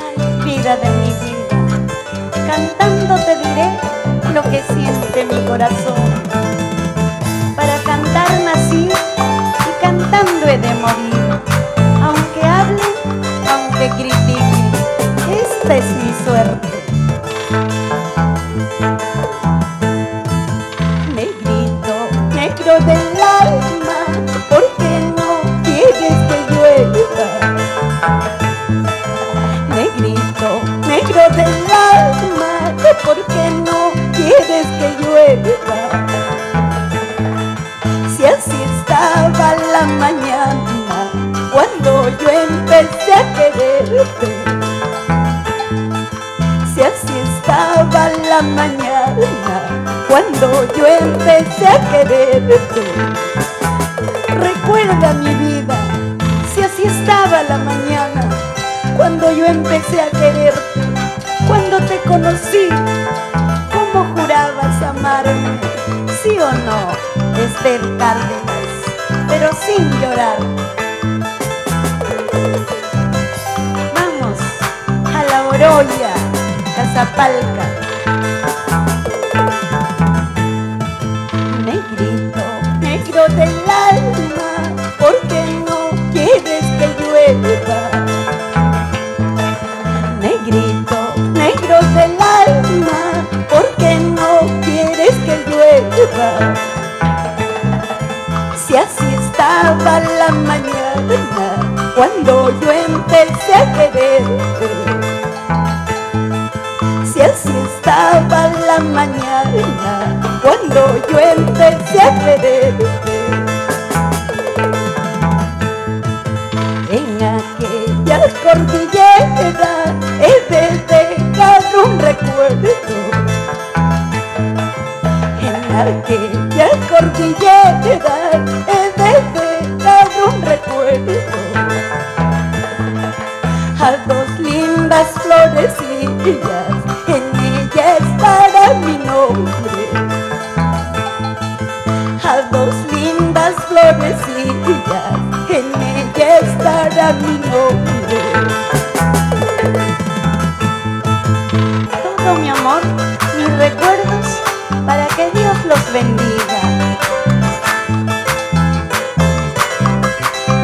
Ay, vida de mi vida, cantando te diré lo que siente mi corazón. Para cantar nací y cantando he de morir. Aunque hablen, aunque critiquen, esta es mi suerte. Negrito, negro del alma, ¿por qué no quieres que llueva? Negrito, negro del alma, ¿por qué no quieres que llueva? Si así estaba la mañana cuando yo empecé a quererte. Si así estaba la mañana cuando yo empecé a quererte. Recuerda mi vida, si así estaba la mañana cuando yo empecé a quererte. Cuando te conocí, ¿cómo jurabas amarme? ¿Sí o no, Esther Cárdenas? Pero sin llorar. Vamos a la Oroya, Casapalca. Negrito, negro del alma, ¿por qué no quieres que llueva? Negrito, negro del alma, ¿por qué no quieres que llueva? Si así estaba la mañana cuando yo empecé a quererte. Si así estaba la mañana cuando yo empecé a quererte. En aquella cordillera he de dejar un recuerdo. En aquella cordillera he de dejar un recuerdo. A dos lindas florecillas, en ella estará mi nombre. A dos lindas florecillas, en ella estará mi nombre. Todo mi amor, mis recuerdos, para que Dios los bendiga.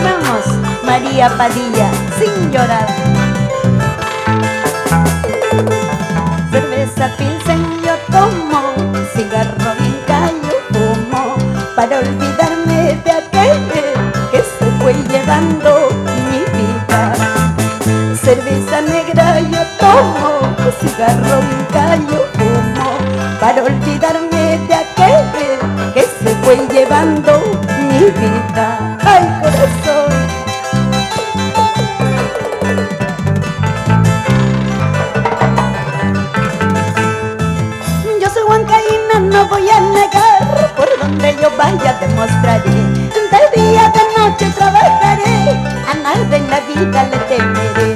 Vamos, María Padilla, sin llorar. Cerveza Pilsen yo tomo, cigarro bien callo fumo, para olvidarme de aquel que se fue llevando mi vida. Cerveza negra yo tomo, cigarro bien callo fumo, para olvidarme de aquel que se fue llevando mi vida. ¡Ay, corazón! Yo soy huancaína, no voy a negar, por donde yo vaya demostraré. De día, de noche trabajaré, a nada en la vida le temeré.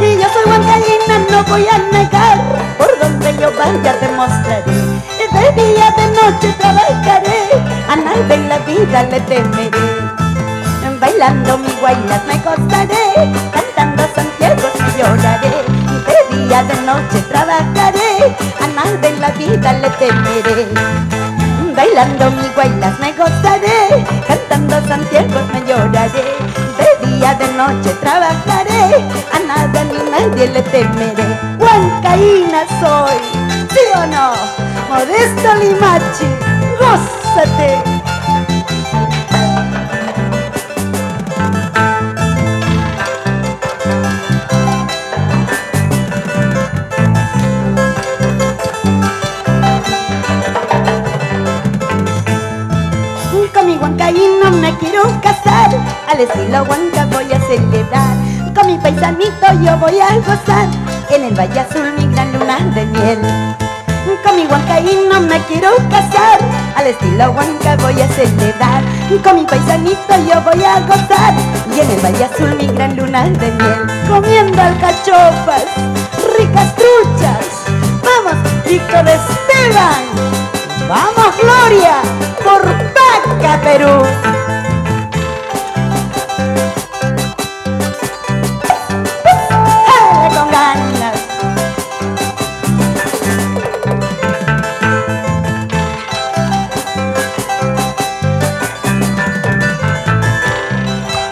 Y yo soy huancaína, no voy a negar, por donde yo vaya demostraré. De día, de noche trabajaré, a nada en la vida le temeré. Bailando mi guaylas me gozaré, cantando Santiago me lloraré. De día, de noche trabajaré, a nada en la vida le temeré. Bailando mi guaylas me gozaré, cantando Santiago me lloraré. De día, de noche trabajaré, a nada ni nadie le temeré. Huancaína soy, ¿sí o no? Modesto Limachi, gózate. Con mi huancaíno me quiero casar, al estilo huanca voy a celebrar. Con mi paisanito yo voy a gozar, en el Valle Azul mi gran luna de miel. Con mi huancaíno me quiero casar, al estilo huanca voy a celebrar. Con mi paisanito yo voy a gozar, y en el Valle Azul mi gran luna de miel. Comiendo alcachofas, ricas truchas, vamos Víctor Esteban, vamos Gloria, por Paca, Perú.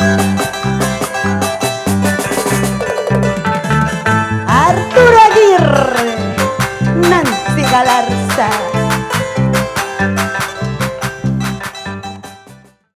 Thank you.